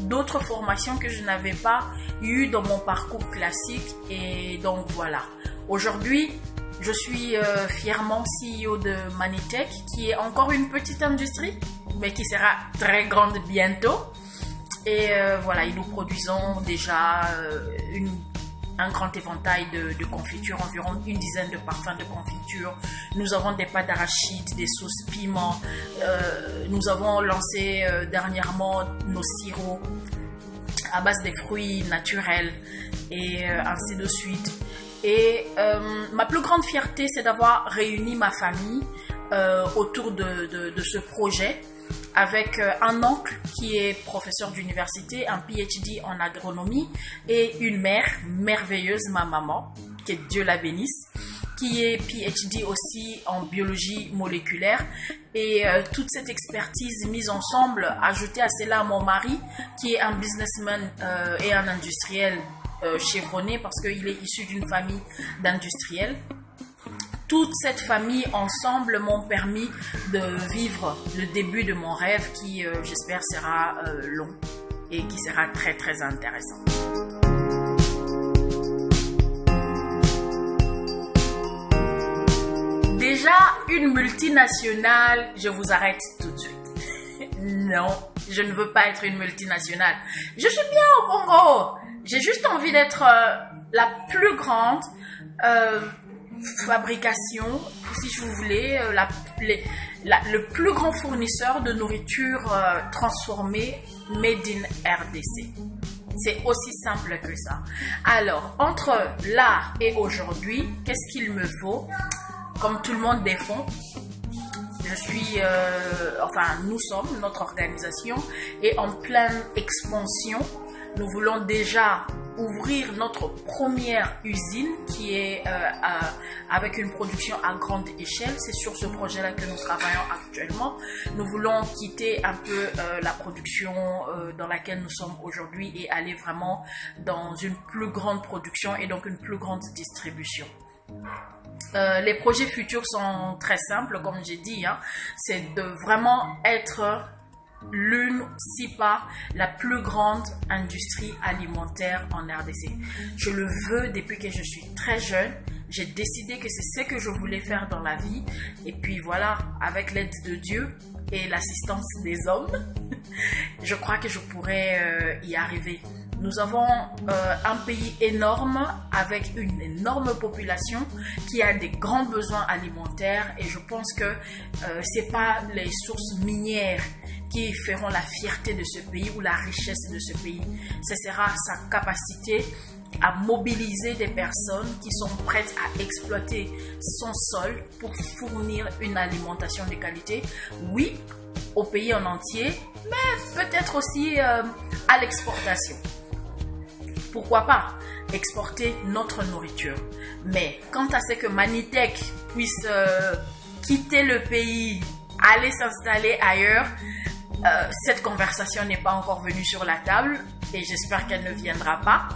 d'autres formations que je n'avais pas eues dans mon parcours classique. Et donc voilà. Aujourd'hui, je suis fièrement CEO de Manitech, qui est encore une petite industrie, mais qui sera très grande bientôt. Et voilà, nous produisons déjà un grand éventail de confitures, environ une dizaine de parfums de confiture. Nous avons des pâtes d'arachide, des sauces piment. Nous avons lancé dernièrement nos sirops à base des fruits naturels et ainsi de suite. Et ma plus grande fierté, c'est d'avoir réuni ma famille autour de ce projet, avec un oncle qui est professeur d'université, un PhD en agronomie, et une mère merveilleuse, ma maman, que Dieu la bénisse, qui est PhD aussi en biologie moléculaire. Et toute cette expertise mise ensemble, ajoutée à cela mon mari, qui est un businessman et un industriel chevronné, parce qu'il est issu d'une famille d'industriels. Toute cette famille ensemble m'ont permis de vivre le début de mon rêve qui, j'espère, sera long et qui sera très très intéressant. Déjà, une multinationale, je vous arrête tout de suite. Non, je ne veux pas être une multinationale. Je suis bien au Congo. J'ai juste envie d'être la plus grande fabrication, si je vous voulez, le plus grand fournisseur de nourriture transformée made in RDC. C'est aussi simple que ça. Alors, entre là et aujourd'hui, qu'est-ce qu'il me faut? Comme tout le monde défend, nous sommes, notre organisation est en pleine expansion. Nous voulons déjà ouvrir notre première usine qui est avec une production à grande échelle. C'est sur ce projet-là que nous travaillons actuellement. Nous voulons quitter un peu la production dans laquelle nous sommes aujourd'hui et aller vraiment dans une plus grande production et donc une plus grande distribution. Les projets futurs sont très simples, comme j'ai dit, c'est de vraiment être l'une, si pas la plus grande industrie alimentaire en RDC. Je le veux depuis que je suis très jeune. J'ai décidé que c'est ce que je voulais faire dans la vie. Et puis voilà, avec l'aide de Dieu et l'assistance des hommes, je crois que je pourrais y arriver. Nous avons un pays énorme avec une énorme population qui a des grands besoins alimentaires et je pense que c'est pas les sources minières qui feront la fierté de ce pays ou la richesse de ce pays. Ce sera sa capacité à mobiliser des personnes qui sont prêtes à exploiter son sol pour fournir une alimentation de qualité. Oui, au pays en entier, mais peut-être aussi à l'exportation. Pourquoi pas exporter notre nourriture? Mais quant à ce que Manitech puisse quitter le pays, aller s'installer ailleurs, cette conversation n'est pas encore venue sur la table et j'espère qu'elle ne viendra pas.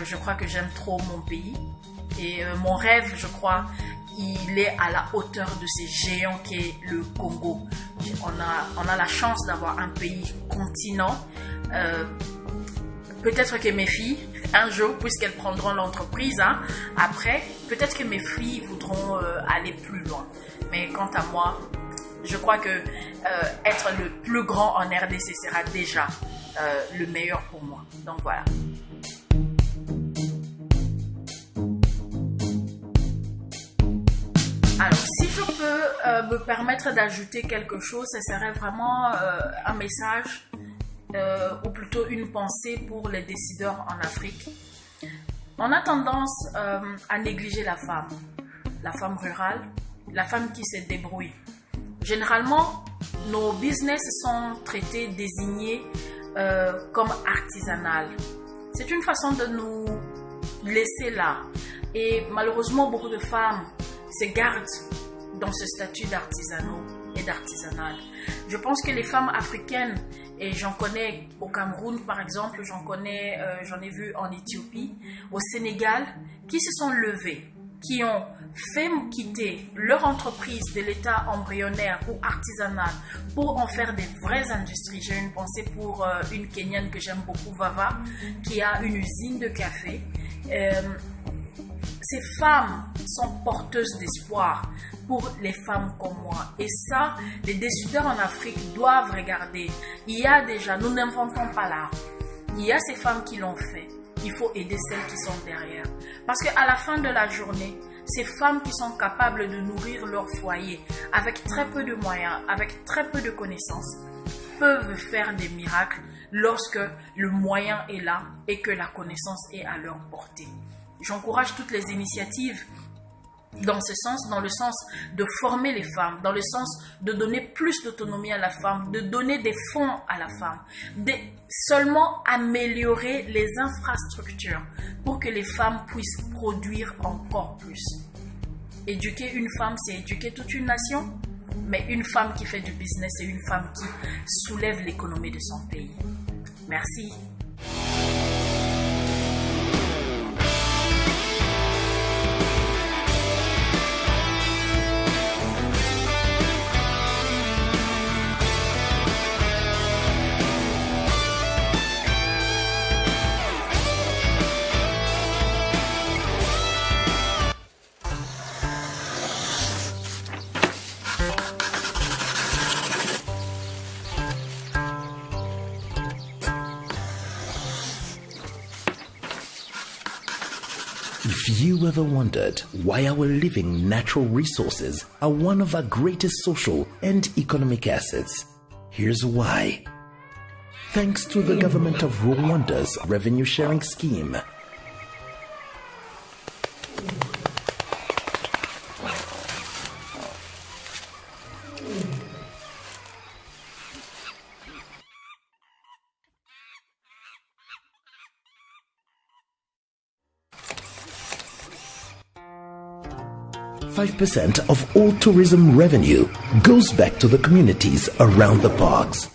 Je crois que j'aime trop mon pays et mon rêve, je crois, il est à la hauteur de ces géants qu'est le Congo. On a la chance d'avoir un pays continent. Peut-être que mes filles, un jour, puisqu'elles prendront l'entreprise, après, peut-être que mes filles voudront aller plus loin. Mais quant à moi, je crois que être le plus grand en RDC sera déjà le meilleur pour moi. Donc voilà. Alors, si je peux me permettre d'ajouter quelque chose, ce serait vraiment un message ou plutôt une pensée pour les décideurs en Afrique. On a tendance à négliger la femme rurale, la femme qui se débrouille. Généralement, nos business sont traités, désignés comme artisanales. C'est une façon de nous laisser là. Et malheureusement, beaucoup de femmes se gardent dans ce statut d'artisanat et d'artisanal. Je pense que les femmes africaines, et j'en connais au Cameroun par exemple, j'en ai vu en Éthiopie, au Sénégal, qui se sont levées, qui ont fait quitter leur entreprise de l'état embryonnaire ou artisanal pour en faire des vraies industries. J'ai une pensée pour une Kenyane que j'aime beaucoup, Vava, qui a une usine de café. Ces femmes sont porteuses d'espoir pour les femmes comme moi. Et ça, les décideurs en Afrique doivent regarder. Il y a déjà, nous n'inventons pas là. Il y a ces femmes qui l'ont fait. Il faut aider celles qui sont derrière. Parce qu'à la fin de la journée, ces femmes qui sont capables de nourrir leur foyer avec très peu de moyens, avec très peu de connaissances, peuvent faire des miracles lorsque le moyen est là et que la connaissance est à leur portée. J'encourage toutes les initiatives dans ce sens, dans le sens de former les femmes, dans le sens de donner plus d'autonomie à la femme, de donner des fonds à la femme, de seulement améliorer les infrastructures pour que les femmes puissent produire encore plus. Éduquer une femme, c'est éduquer toute une nation, mais une femme qui fait du business, c'est une femme qui soulève l'économie de son pays. Merci.
If you ever wondered why our living natural resources are one of our greatest social and economic assets, here's why. Thanks to the government of Rwanda's revenue sharing scheme. % of all tourism revenue goes back to the communities around the parks.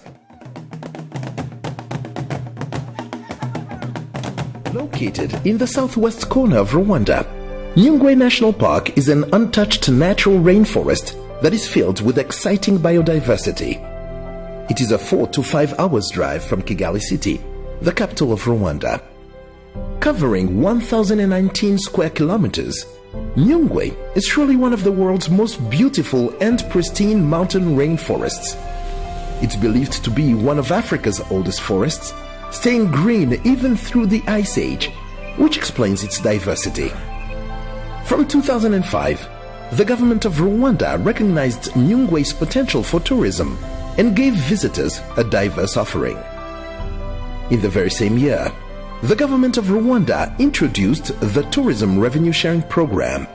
Located in the southwest corner of Rwanda, Nyungwe National Park is an untouched natural rainforest that is filled with exciting biodiversity. It is a 4 to 5 hours drive from Kigali City, the capital of Rwanda. Covering 1,019 square kilometers, Nyungwe is surely one of the world's most beautiful and pristine mountain rainforests. It's believed to be one of Africa's oldest forests, staying green even through the Ice Age, which explains its diversity. From 2005, the government of Rwanda recognized Nyungwe's potential for tourism and gave visitors a diverse offering. In the very same year, the government of Rwanda introduced the Tourism Revenue Sharing Program.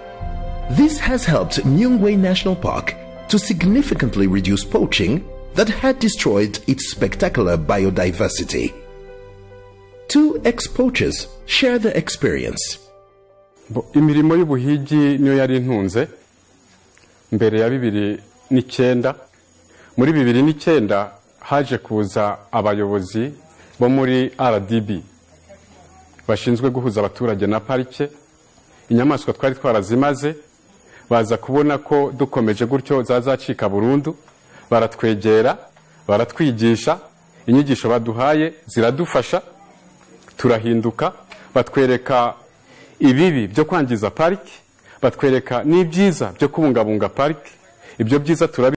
This has helped Nyungwe National Park to significantly reduce poaching that had destroyed its spectacular biodiversity. Two ex-poachers share the experience.
Imirimo y'ubuhigi niyo yari intunze mbere ya 2009. Muri 2009 haje kuza abayobozi bo muri RDB bashinzwe guhuza abaturage na parike. Inyamaswa twari twarazimaze baza kubona ko dukomeje gutyo zazacika burundu, baratwegera baratwigisha, inyigisho baduhaye ziradufasha, turahinduka, batwereka ibibi byo kwangiza parike, batwereka n'ibyiza byo kubungabunga parike. Ibyo byiza